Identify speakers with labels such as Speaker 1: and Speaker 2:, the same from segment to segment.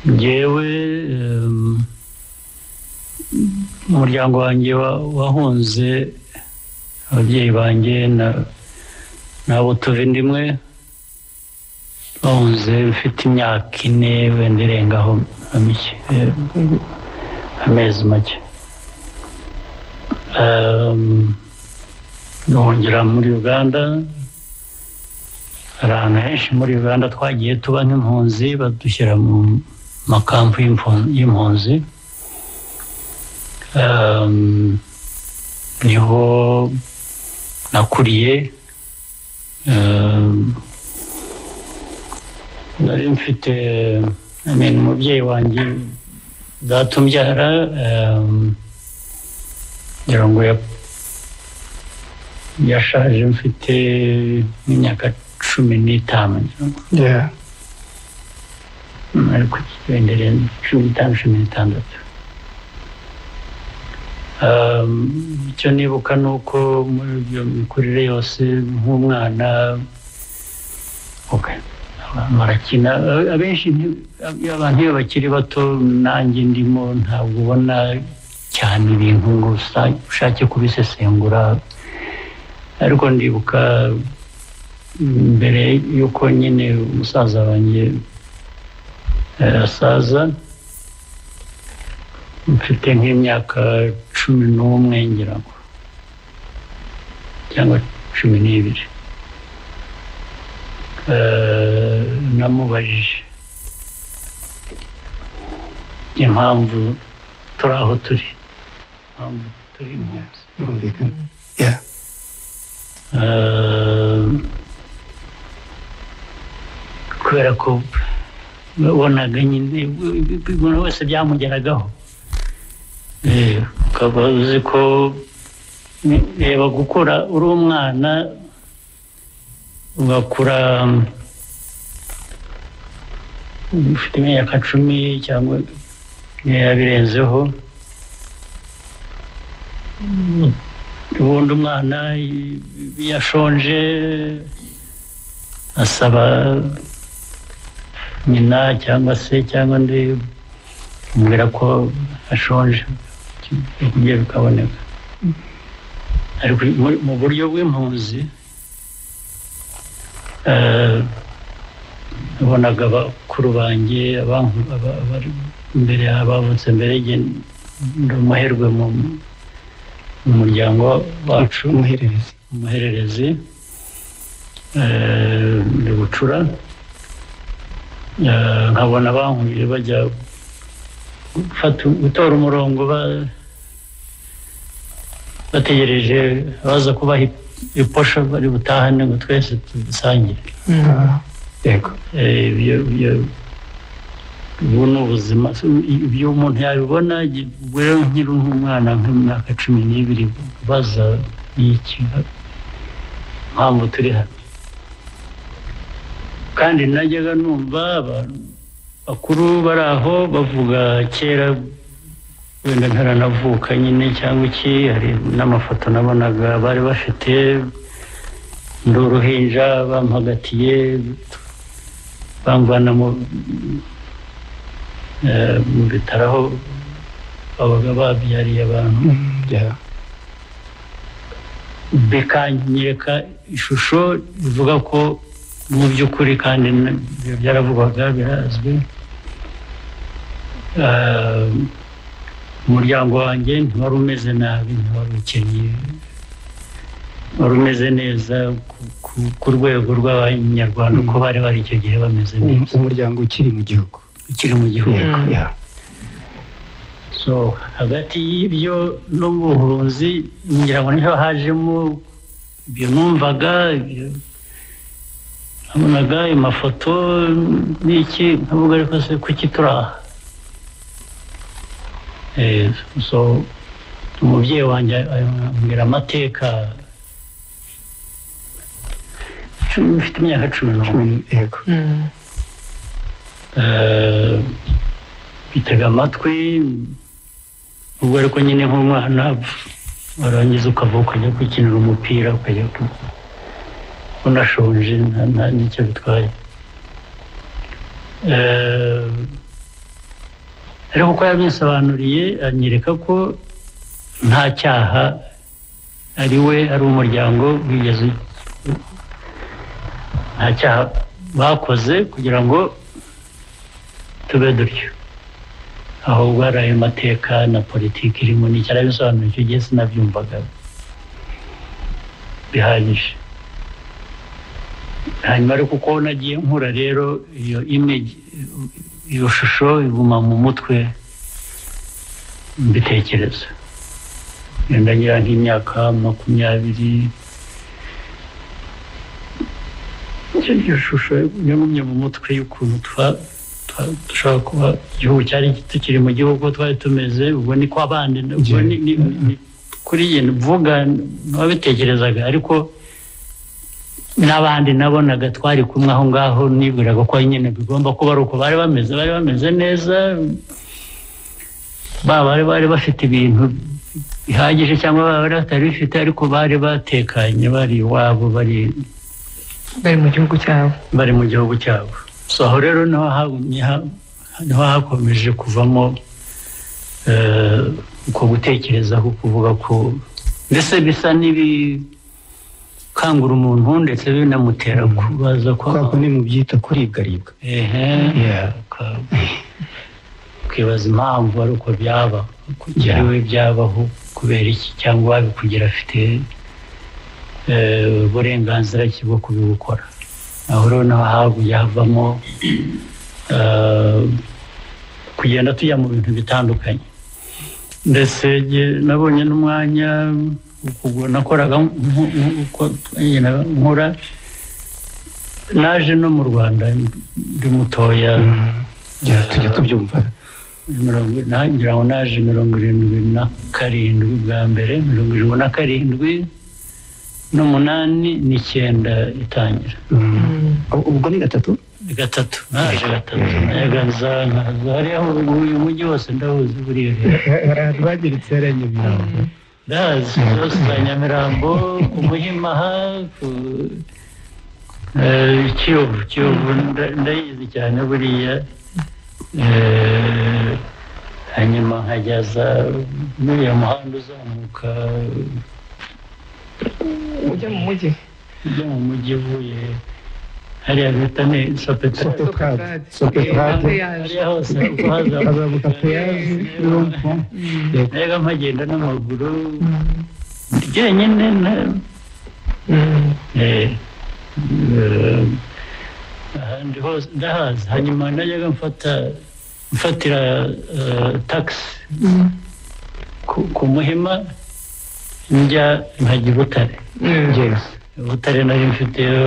Speaker 1: njyewe umuryango wanjye wahunze ababyeyi banjye n'abo tuva inda imwe bahunze bifite imyaka 4 wenda irengaho amezi make duhungira muri Uganda hari ahantu henshi muri Uganda twagiye tuba nk'impunzi badushyira mu makampu y'impunzi niho nakuriye nari mfite umubyeyi wanjye datumbyara ngira ngo yashaje mfite imyaka 15 ariko kigendere 15-16 icyo nibuka ni uko muri iyo mikurire yose nk'umwana marakina abenshi abantu iyo bakiri bato nanjye ndimo ntabwo ubona cyane ibintu ngo ushake kubisesengura ariko ndibuka mbere yuko nyine umusaza wanjye asaza mfite nk'imyaka 11 ngira ngo cyangwa 12 namubajije impamvu turi aho turi impunzi kubera ko wabonaga nyine umuntu wese byamugeragaho ukaba uzi ko reba gukura uri umwana ugakura ufite imyaka 10 cyangwa birenzeho ubundi umwana yashonje asaba nyina cyangwa se cyangwa ndi kumubwira ko ashonje ibyo bikaboneka ariko mu buryo bw'impunzi nabonaga bakuru banjye mbere abavutse mbere ndi umuherwe mu muryango wacu umuhererezi ndi bucura nkabona bankuye bajya gutora umurongo bategereje abaza kubaha iposho bari butahane ngo twese dusangire yego ubu ni ubuzima ibyo umuntu yabibona rero nkiri nk'umwana nk'imyaka 12 baza iki mpamvu turi hano kandi najyaga numva abantu bakuru bari aho bavuga kera wenda ntaranavuka nyine cyangwa iki hari n'amafoto nabonaga bari bafite ndi uruhinja bampagatiye bamvana mu bitaro aho babaga babyariye abantu bikanyereka ishusho ivuga ko mu by'ukuri kandi byaravugwaga birazwi umuryango wanjye ntiwari umeze nabi ntiwari ukennye wari umeze neza ku rwego rw'abanyarwanda uko bari icyo gihe bameze neza
Speaker 2: umuryango ukiri mu gihugu
Speaker 1: so hagati y'ibyo n'ubuhunzi ngira ngo niho hajemo ibyo numvaga nabonaga amafoto n'iki nkavuga ariko se kuki turi aha so umubyeyi wanjye ambwira amateka mfite imyaka 11
Speaker 2: yego
Speaker 1: bitega amatwi ubwo ariko nyine nk'umwana warangiza ukava ukajya kwikinira umupira ukajya unashonje nta n'icyo bitwaye ariko uko yabisobanuriye anyereka ko nta cyaha ari we ari umuryango wigeze nta cyaha bakoze kugira ngo tube dutyo ahubwo hari ayo mateka na politiki irimo n'icyo arabisobanura icyo gihe sinabyumvaga bihagije hanyuma ariko uko nagiye nkura rero iyo image iyo shusho iguma mu mutwe mbitekereza yenda ngira nk'imyaka 20 iyo shusho yagumye mu mutwe y'ukuntu dushobora kuba igihugu cyari tukiri mu gihugu twari tumeze ubwo ni ko abandi ubwo ni kuri iyi mvuga nabitekerezaga ariko n'abandi nabonaga twari kumwe aho ngaho nibwiraga ko nyine bigomba kuba ari uko bari bameze neza bari bafite ibintu bihagije cyangwa bari batari bifite ariko bari batekanye bari iwabo bari mu gihugu cyabo so aho rero niho hakomeje kuvamo uko gutekereza ko kuvuga ko mbese bisa n'ibikangura umuntu ndetse binamutera kubaza ko
Speaker 2: ni mu byita kuribwaribwa
Speaker 1: ukibaza impamvu ari uko byaba kugira we byabaho kubera iki cyangwa wabikugira afite uburenganzira bwo kubikora aho rero naho haguye havamo kugenda tujya mu bintu bitandukanye ndetse nabonye n'umwanya nakoraga nkora naje no mu Rwanda ndi mutoya
Speaker 2: tujya tubyumva
Speaker 1: ngira ngo naje 77 bwa mbere 77 n'umunani n'icyenda itangira
Speaker 2: ubwo ni gatatu
Speaker 1: naje gatatu nayaganza hariya uyu mujyi wose ndahuzi buriya
Speaker 2: bagiritse hariya Nyamirambo
Speaker 1: ndahazi zose za Nyamirambo ku Muhima Kiyovu ndayizi cyane buriya hanyuma nkajyaza n'uriya muhanda uzamuka
Speaker 3: ujya mu mujyi
Speaker 1: uvuye hariya bita ni Sopetrade hariya hose uko hazamuka peyazi mbega mpagenda n'amaguru jyenyine ahandi hose ndahazi hanyuma najyaga mfatira taxi ku Muhima njya nkajya Butare nari mfiteyo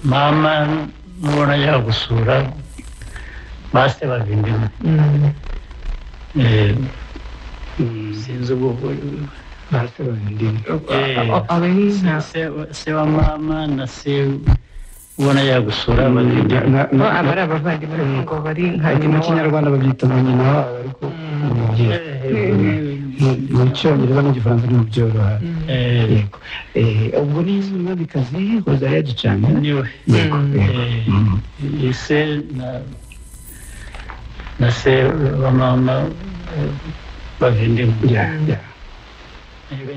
Speaker 1: mama nubona ajya gusura base bavindimwe sinzi ubu
Speaker 2: base bavindimwe
Speaker 1: se wa mama na se ubona yagusura
Speaker 3: abari abavandimwe ngo bari nka
Speaker 2: mu Kinyarwanda babyita mu nyina wabo ariko mu Cyongereza n'igifaransa ntibyoroha ubwo ni umwamikazi Rosalia Gicanda
Speaker 1: niwe ise na se wa mama bavindimwe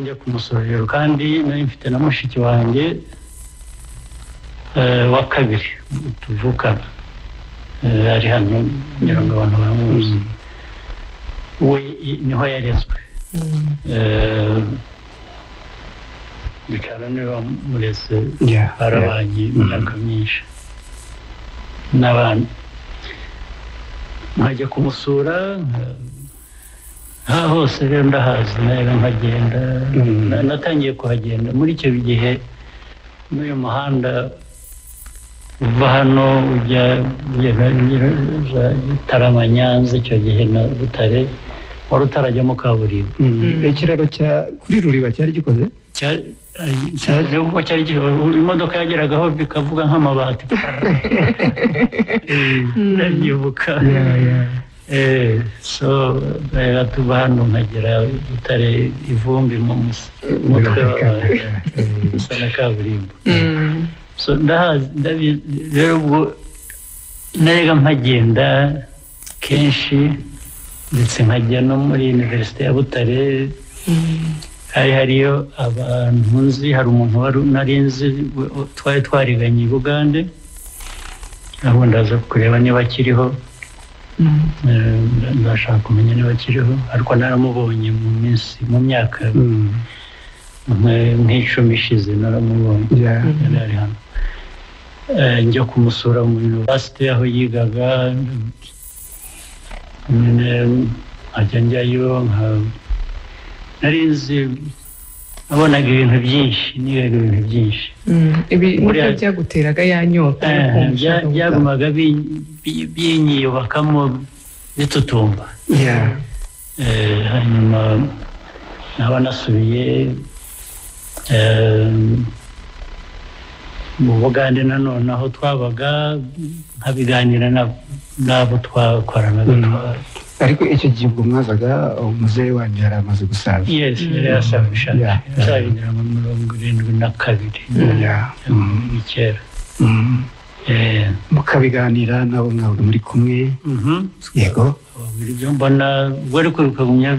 Speaker 1: njya kumusura rero kandi nari mfite na mushiki wanjye wa kabiri tuvukana ari hano ngira ngo abantu bamuzi we niho yarezwe bikaba niwe wamureze barabanye imyaka myinshi n'abana nkajya kumusura hose rero ndahazi nayo nkagenda natangiye kuhagenda muri icyo gihe n'uyu muhanda uva hano ujya Gitarama Nyanza icyo gihe na Butare wari utarajyamo kaburimbo
Speaker 2: ikiraro kuri Ruriba cyari gikoze
Speaker 1: ubwo cyari imodoka yageragaho bikavuga nk'amabati ndabyibuka so tuba hano nkagera Butare ivumbi mu mutwe usa na kaburimbo. So ndahazi rero ubwo narega mpagenda kenshi ndetse nkajya no muri Universite ya Butare. Hariyo abantu nzi, hari umuntu wari narinzi twari twariganye i Bugande, aho ndaza kureba niba akiriho. Ndashaka kumenya niba akiriho, ariko naramubonye mu myaka nk'icumi ishize naramubonye. Yari hano njya kumusura mu university aho yigaga, nkajya njyayo narinzi nabonaga ibintu byinshi, nigaga ibintu byinshi.
Speaker 3: Ibi nibyo byaguteraga ya nyota
Speaker 1: byagumaga binyiyubakamo bitutumba. Hanyuma naba nasubiye mu Bugande nanone aho twabaga nkabiganira n'abo twakoranaga.
Speaker 2: Ariko icyo gihe ubwo mwazaga umuzehe wanyu yari amaze gusaza?
Speaker 1: Yes, yari yasabisha nzabinjira mu 72 kera.
Speaker 2: Mukabiganira nabo mwabaga muri kumwe? Yego.
Speaker 1: Ibyo mbona ubwo ariko bikagumya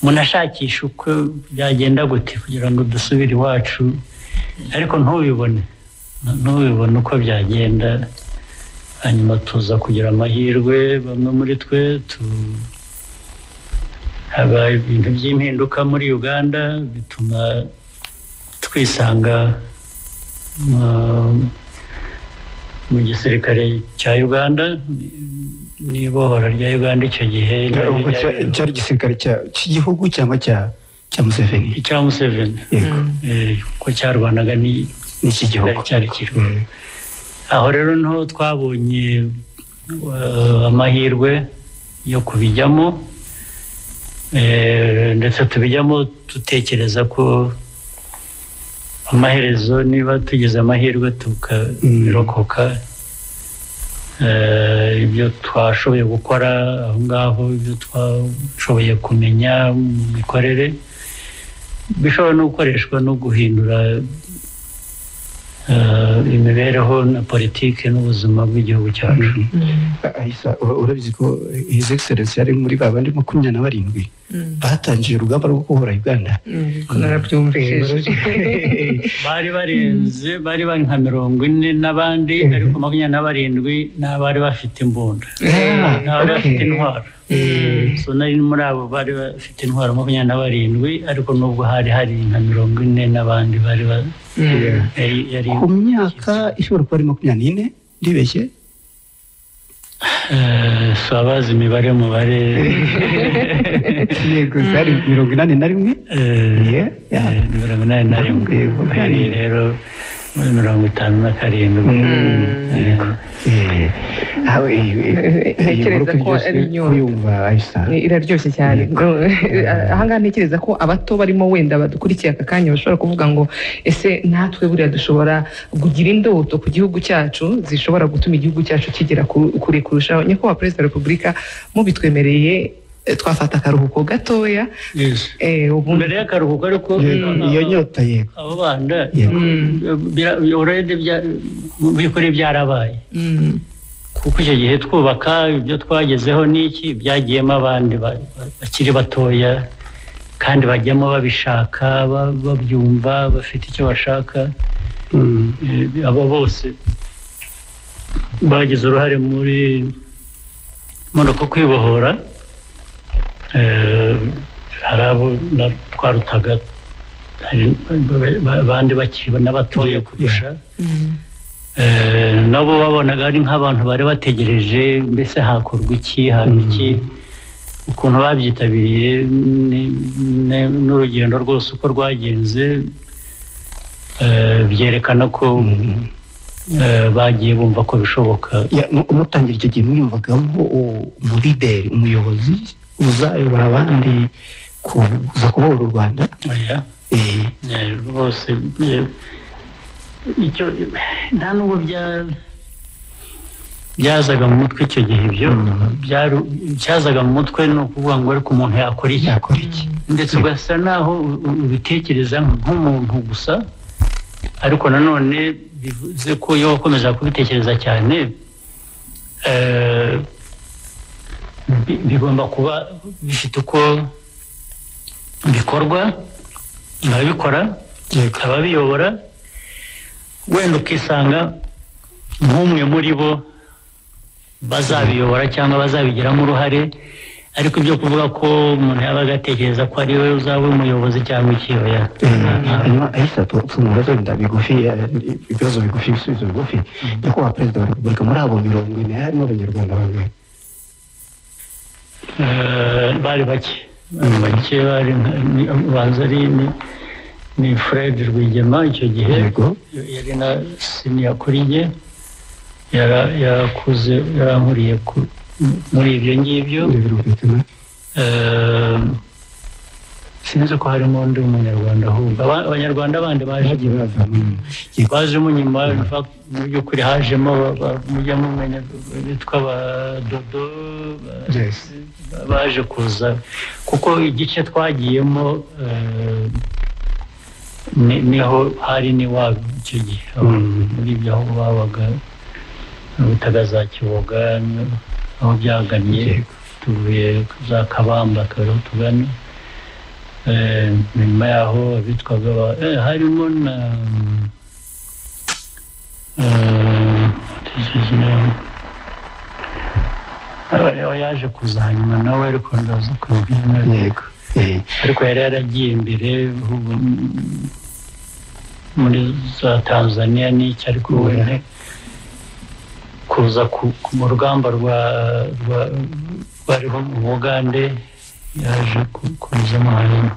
Speaker 1: munashakisha uko byagenda gute kugira ngo dusubire iwacu, ariko ntubibone uko byagenda. Hanyuma tuza kugira amahirwe, bamwe muri twe haba ibintu by'impinduka muri Uganda bituma twisanga mu gisirikare cya Uganda, n'ibohora rya Uganda icyo gihe.
Speaker 2: Cyari igisirikare cy'igihugu cyangwa cya Museveni?
Speaker 1: Icya Museveni, ko cyarwanaga n'iki gihugu cyari kiriho. Aho rero niho twabonye amahirwe yo kubijyamo, ndetse tubijyamo dutekereza ko amaherezo niba tugize amahirwe tukabirokoka, ibyo twashoboye gukora aho ngaho, ibyo twashoboye kumenya mu mikorere bishobora no gukoreshwa no guhindura imibereho na politiki n'ubuzima bw'igihugu cyacu.
Speaker 2: Urabizi ko His Excellency yari muri babandi 27 batangiye urugamba rwo kubohora Uganda?
Speaker 3: Narabyumvise.
Speaker 1: bari nka 40 n'abandi, ariko 27 n'abari bafite imbunda, n'abari bafite intwaro. So nari muri abo bari bafite intwaro 27, ariko nubwo hari nka 40 n'abandi bari yari
Speaker 2: ku myaka ishobora kuba ari 24, ndibeshye?
Speaker 1: So abazi imibare
Speaker 2: yego, zari 81?
Speaker 1: 81 rero muri 57.
Speaker 3: Ntekereza ko ari inyota iraryoshye cyane. Ahangaha ntekereza ko abato barimo wenda badukurikiye aka kanya bashobora kuvuga ngo ese natwe buriya dushobora kugira indoto ku gihugu cyacu zishobora gutuma igihugu cyacu kigera kure kurushaho. Nyakubahwa Perezida wa Repubulika, mubitwemereye twafata akaruhuko gatoya.
Speaker 1: Mbere y'akaruhuko ariko
Speaker 2: iyo nyota yego
Speaker 1: abo banda by'ukuri byarabaye, kuko icyo gihe twubaka ibyo twagezeho n'iki byagiyemo abandi bakiri batoya, kandi bajyamo babishaka, babyumva, bafite icyo bashaka. Abo bose bagize uruhare muri uko kwibohora. Hari abo twarutaga, abandi bakiri n'abatoya kurusha, nabo babonaga ari nk'abantu bari bategereje mbese hakorwa iki, haba iki. Ukuntu babyitabiriye n'urugendo rwose uko rwagenze byerekana ko bagiye bumva ko bishoboka.
Speaker 2: Umutangira icyo gihe mwiyumvagamo umulideri, umuyobozi uzayobora abandi kuza kubohora u Rwanda?
Speaker 1: Rwose icyo nta n'ubwo byazaga mu mutwe icyo gihe ibyo cyazaga mu mutwe ni ukuvuga ngo ariko umuntu yakora iki ndetse ugasa naho ubitekereza nk'umuntu gusa ariko nanone bivuze ko iyo wakomeza kubitekereza cyane bigomba kuba bifite uko bikorwa ababikora ababiyobora wenda ukisanga nk'umwe muri bo bazabiyobora cyangwa bazabigiramo uruhare ariko ibyo kuvuga ko umuntu yaba agatekereza ko ari we uzaba umuyobozi cyangwa ikiyoya
Speaker 2: hanyuma ahise tumubaza wenda bigufi ibibazo bigufi ibisubizo bigufi nyakubahwa perezida wa repubulika muri abo 40 harimo abanyarwanda bangahe
Speaker 1: bari bake baza ari ni Fred Rwigema icyo gihe yari na senior kuri njye yarakuze yarankuriye muri ibyo ngibyo sinzi ko harimo undi umunyarwanda ahubwo abanyarwanda bandi bajemo nyuma mu by'ukuri hajemo mujya mumenya bitwa ba Dodo baje kuza kuko igice twagiyemo niho hari n'iwabo icyo gihe muri ibyo aho babaga bitaga za Kiboga aho byagannye tuvuye za Kabamba tukaba tugana nyuma yaho bitwaga harimo na yaje kuza hanyuma nawe ariko ndaza kubwira ariko yari yaragiye imbere muri za Tanzania n'iki ariko wene kuza mu rugamba rwariho mu Bugande yaje kuzamo hanyuma